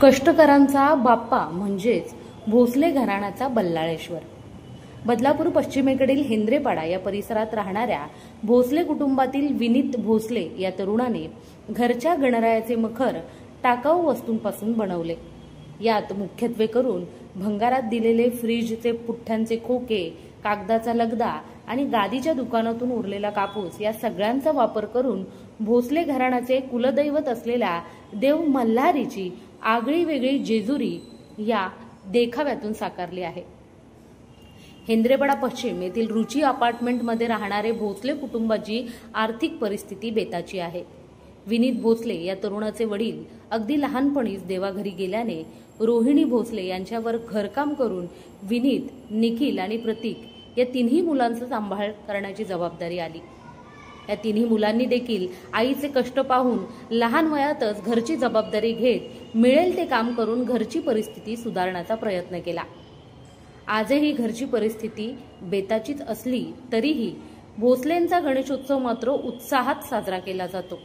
कष्टकरांचा बाप्पा म्हणजेच भोसले घराण्याचा बल्लाळेश्वर। बदलापूर पश्चिमेकडील हेंद्रेपाडा या परिसरात राहणाऱ्या भोसले कुटुंबातील विनीत भोसले या तरुणाने घरच्या गणरायाचे मखर टाकाऊ वस्तूंपासून बनवले। यात मुख्यत्वे करून भंगारात दिलेले फ्रीजचे पुठ्ठ्यांचे खोके, कागदाचा लगदा आणि गादीच्या दुकानातून उरलेला कापूस या सगळ्यांचा वापर करून भोसले घराण्याचे कुलदैवत असलेल्या देव मल्हारीची आगळी वेगळी जेजुरी या देखाव्यातून साकारली आहे। हेंद्रेपाडा पश्चिम येथील रुची अपार्टमेंटमध्ये राहणारे भोसले कुटुंबाची आर्थिक परिस्थिती बेताची आहे। विनीत भोसले या तरुणाचे वडील अगदी लहानपणीच देवाघरी गेल्याने रोहिणी भोसले यांच्यावर घरकाम करून विनीत, निखिल आणि प्रतीक या तिन्ही मुलांचा सांभाळ करण्याची जबाबदारी आली। या तिन्ही मुलांनी देखील आईचे कष्ट पाहून लहान वयातच घरची जबाबदारी घेत मिळेल ते काम करून घरची परिस्थिती सुधारण्याचा प्रयत्न केला। आजही घरची परिस्थिती बेताचीच असली तरीही भोसलेंचा गणेशोत्सव मात्र उत्साहात साजरा केला जातो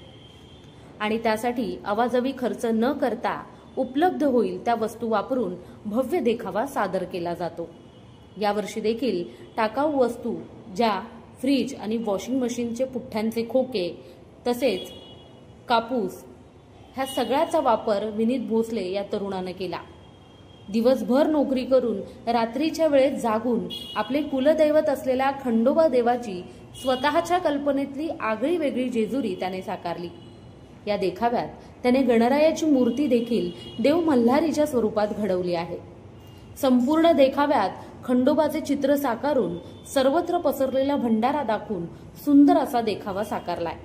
आणि त्यासाठी अवाजवी खर्च न करता उपलब्ध होईल त्या वस्तू वापरून भव्य देखावा सादर केला जातो। यावर्षी देखील टाकाऊ वस्तू ज्या फ्रीज आणि वॉशिंग मशीनचे पुठ्ठ्यांचे खोके तसेच कापूस ह्या सगळ्याचा वापर विनीत भोसले या तरुणाने केला। दिवसभर नोकरी करून रात्रीच्या वेळेत जागून आपले कुलदैवत असलेल्या खंडोबा देवाची स्वतःच्या कल्पनेतली आगळी वेगळी जेजुरी त्याने साकारली। या देखाव्यात त्याने गणरायाची मूर्ती देखील देव मल्हारीच्या स्वरूपात घडवली आहे। संपूर्ण देखाव्यात खंडोबाचे चित्र साकारून सर्वत्र पसरलेला भंडारा दाखवून सुंदर असा देखावा साकारलाय।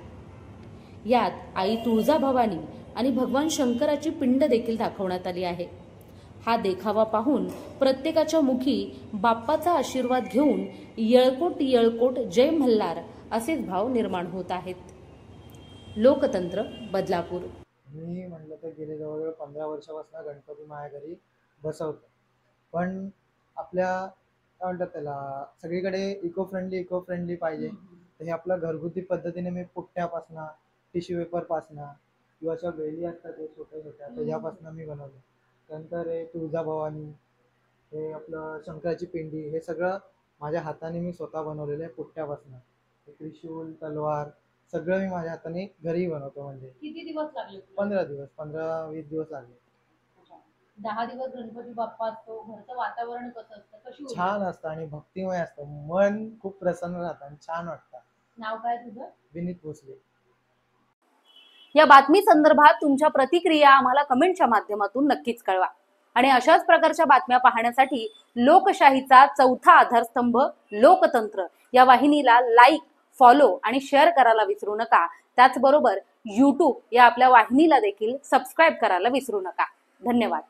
यात आई तुळजाभवानी आणि भगवान शंकराची पिंड देखील दाखवण्यात आली आहे। हा देखावा पाहून प्रत्येकाच्या मुखी बाप्पाचा आशीर्वाद घेऊन येळकोट येळकोट जय मल्हार असेच भाव निर्माण होत आहेत। लोकतंत्र बदलापूर। मी म्हणलं तर गेले जवळजवळ 15 वर्षापासून गणपती माझ्या घरी बसवतो, पण आपल्या काय म्हणतात त्याला सगळीकडे इको फ्रेंडली पाहिजे। तर हे आपल्या घरगुती पद्धतीने मी पुठ्ठ्यापासनं, टिश्यू पेपरपासनं किंवा अशा वेली असतात ते छोट्या छोट्या त्याच्यापासून मी बनवले। त्यानंतर हे तुळजाभवानी, हे आपलं शंकराची पिंडी, हे सगळं माझ्या हाताने मी स्वतः बनवलेलं आहे पुठ्ठ्यापासून। त्रिशूल, तलवार सगळं मी माझ्या हाताने घरी बनवतो। म्हणजे किती दिवस लागले? 15-20 दिवस लागले। 10 दिवस गणपती बाप्पा असतो, घरचं वातावरण कसं असतं? कशी छान असतं आणि भक्तिमय असतं, मन खूप प्रसन्न राहतं आणि छान वाटतं। नाव काय तुझं? विनीत भोसले। या बातमी संदर्भात तुमच्या प्रतिक्रिया आम्हाला कमेंटच्या माध्यमातून नक्कीच कळवा आणि अशाच प्रकारच्या बातम्या पाहण्यासाठी लोकशाहीचा चौथा आधारस्तंभ लोकतंत्र या वाहिनीला लाईक, फॉलो आणि शेअर करायला विसरू नका। त्याचबरोबर YouTube या आपल्या वाहिनीला देखील सबस्क्राईब करायला विसरू नका। धन्यवाद।